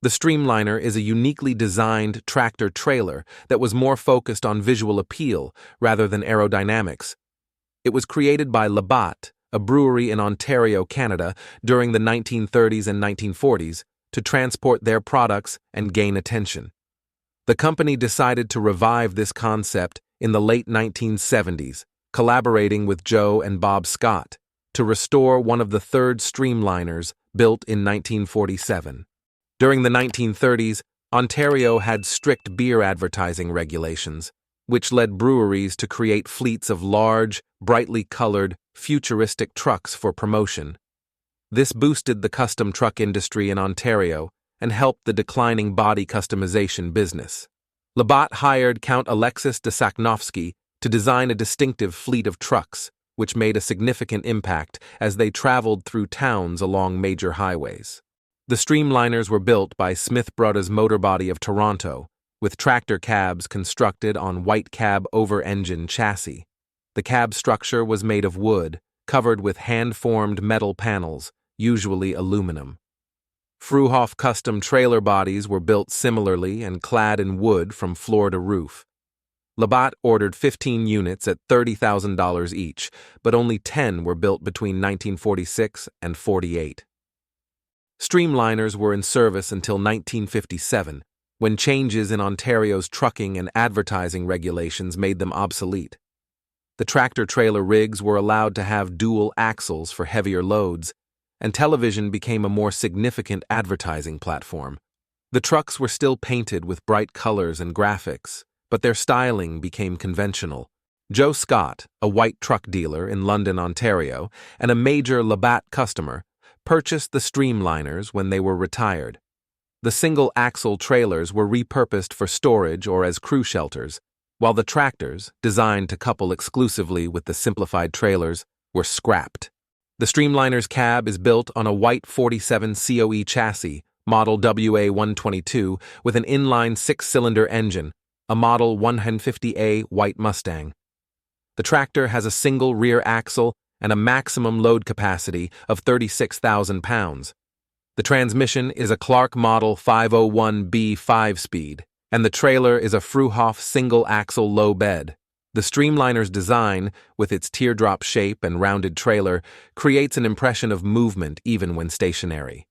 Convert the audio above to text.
The Streamliner is a uniquely designed tractor-trailer that was more focused on visual appeal rather than aerodynamics. It was created by Labatt, a brewery in Ontario, Canada, during the 1930s and 1940s to transport their products and gain attention. The company decided to revive this concept in the late 1970s, collaborating with Joe and Bob Scott to restore one of the third Streamliners built in 1947. During the 1930s, Ontario had strict beer advertising regulations, which led breweries to create fleets of large, brightly colored, futuristic trucks for promotion. This boosted the custom truck industry in Ontario and helped the declining body customization business. Labatt hired Count Alexis de Sakhnoffsky to design a distinctive fleet of trucks, which made a significant impact as they traveled through towns along major highways. The Streamliners were built by Smith Brothers Motorbody of Toronto, with tractor cabs constructed on white cab over-engine chassis. The cab structure was made of wood, covered with hand-formed metal panels, usually aluminum. Fruhoff custom trailer bodies were built similarly and clad in wood from floor to roof. Labatt ordered 15 units at $30,000 each, but only 10 were built between 1946 and 48. Streamliners were in service until 1957, when changes in Ontario's trucking and advertising regulations made them obsolete. The tractor-trailer rigs were allowed to have dual axles for heavier loads, and television became a more significant advertising platform. The trucks were still painted with bright colors and graphics, but their styling became conventional. Joe Scott, a white truck dealer in London, Ontario, and a major Labatt customer, purchased the Streamliners when they were retired. The single-axle trailers were repurposed for storage or as crew shelters, while the tractors, designed to couple exclusively with the simplified trailers, were scrapped. The Streamliner's cab is built on a white 47 COE chassis, model WA122, with an inline six-cylinder engine, a model 150A white Mustang. The tractor has a single rear axle and a maximum load capacity of 36,000 pounds. The transmission is a Clark Model 501B 5-speed, and the trailer is a Fruhoff single-axle low bed. The Streamliner's design, with its teardrop shape and rounded trailer, creates an impression of movement even when stationary.